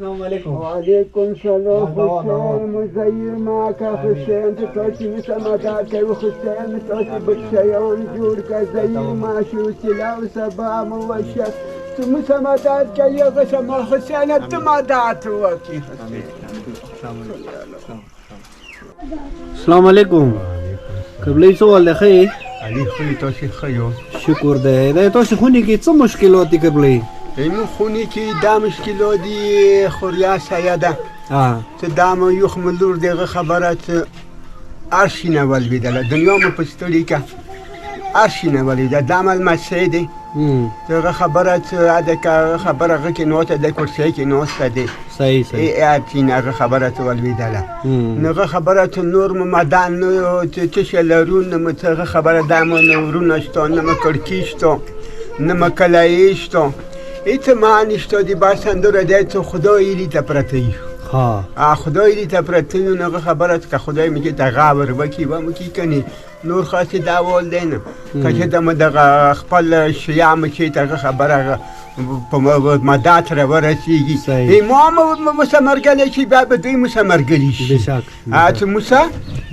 السلام عليكم. وعليكم السلام. حسين مزير معك حسين تتوشي مسامداتك وحسين تتوشي بالشيان جورك زي ما شو سلاو سبا موشك مسامداتك يا غشم حسين التمادات وكي حسين. السلام عليكم. قبل سؤال خي علي خي توشي خيو شكر ده توشي خوني كي څه مشکلات دي قبل ایمو خونی کی دا مشکلو دی خوریا سیاده ته دا مو یو خملور دغه خبرات ارشینه ولویدله دنیا مو پستړی کا ارشینه ولویده د عمل مسیدی دغه خبرات اده کا خبره غ کی نوته د کرسی کی نوته دی صحیح صحیح اتینه غ خبرات ولویدله نغه خبرات نور مدان نو ته شلرون متغه خبره د مو نورون اشتون نم کړکیشتو نم کلایشتو ایت معنیشتو دی باسندور دیت خدایی لی تپرتی خدایی لی تپرتی نگه خبرت که خدای میگه تغابر بکی و مکی کنی نور خاصی داول دینه که دم دغه خپل شیام چی تغه خبره مدات را ورسیگی امام مسمرگلی چی باب دوی مسمرگلیش ات موسا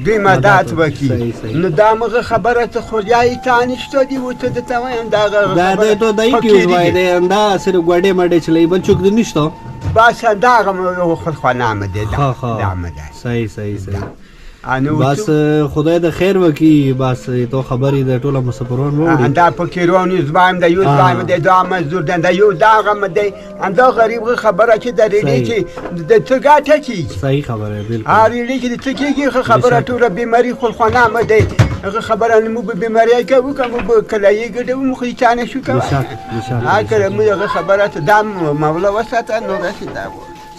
دوی مدات وکی نو دامغه خبرت خدای تانیشتو دی و ته تمام دا تو دای کیوز وای دی دا سره ګوډه مړې چلی بل چوک دی نشته بس دا غو خو نامه دی نامه دی صحیح صحیح صحیح بس خدای د خیر وکي بس تو خبرې د ټوله مسافرون وو دا فکرونی زبایم د یو زبایم د دا مزدور د یو دا غم دی انده غریب خبره چې د ریډي چې د تګاټه کی صحیح خبره بالکل ریډي چې د تګيږي خبره ټوله بیماری خل خانه مده هغه خبره نمو به بیماری کوي کوم کلای ګډو مخې چانه شو کوي هغه موږ خبره ته د مولا وساته نو راشي دا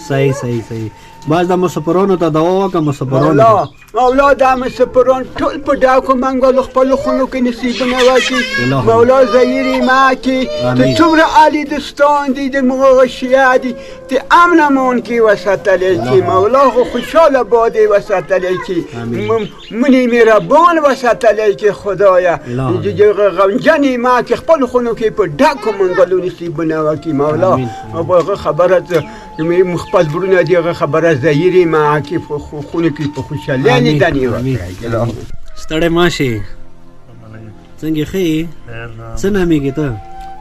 صحیح صحیح صحیح باز د مسافرونو ته دوا وکړه مسافرونو مولا د مسافرون ټول په ډاکو منګل خپل خونو کې نصیب نه واچي مولا زهيري ما کې ته څومره عالی دستان دي د مغشیا دي ته امنمون کې وساتلې چې مولا خو خوشاله باندې وساتلې چې منی مهربان وساتلې چې خدایا غمجنې ما کې خپل خونو کې په ډاکو منګل نصیب نه واچي مولا او خبره مخبل برونه دیگه خبره زهیری ما که خونه که په خوشحالی دنی وکړه ستړی ماشي څنګه ښې څه نامیږي ته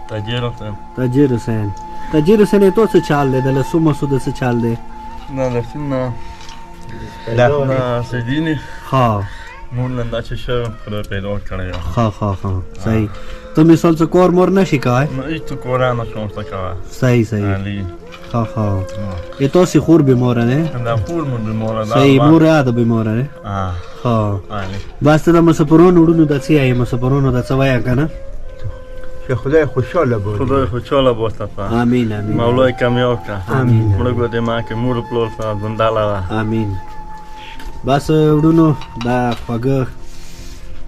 تاجر حسین تاجر حسین تو څه چال دی د لسو مسعود څه چال دی نه لسین نه سیدینی ها مون نندا چې شو خدای پیدا کړی ها صحیح ته مثال څه کور مور نشي کوای نه هیڅ کورانه شوم څه کوای صحیح صحیح ها e to si khur bimora ne da khur mun bimora da sei mura da bimora ne ha bas da مسافرون ورونو د څه ای مسافرونو د څه وای کنه چې خدای خوشاله بوله خدای خوشاله بوله امين امين مولا کامیاب کا امين موږ د ما کې مور پلور سره زنداله امين بس ورونو دا خواګه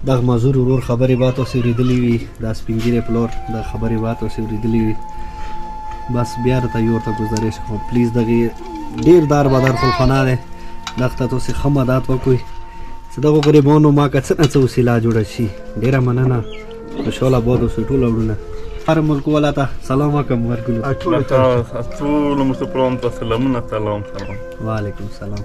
د مزور ورور خبري باتو سریدلی وی د سپینګری پلور د خبري باتو سریدلی وی بس بیا ته یو ته گزارش کوم پلیز دغه ډیر دار بازار خپل خانه ده دغه ته سه خمادات وکوي چې دغه غریبانو ما که څه وسیله جوړ شي ډیره مننه خوشاله بودو سټول وړونه هر ملک ولا ته سلام علیکم ورګلو ټول مسافرون ته سلامونه سلام وعلیکم السلام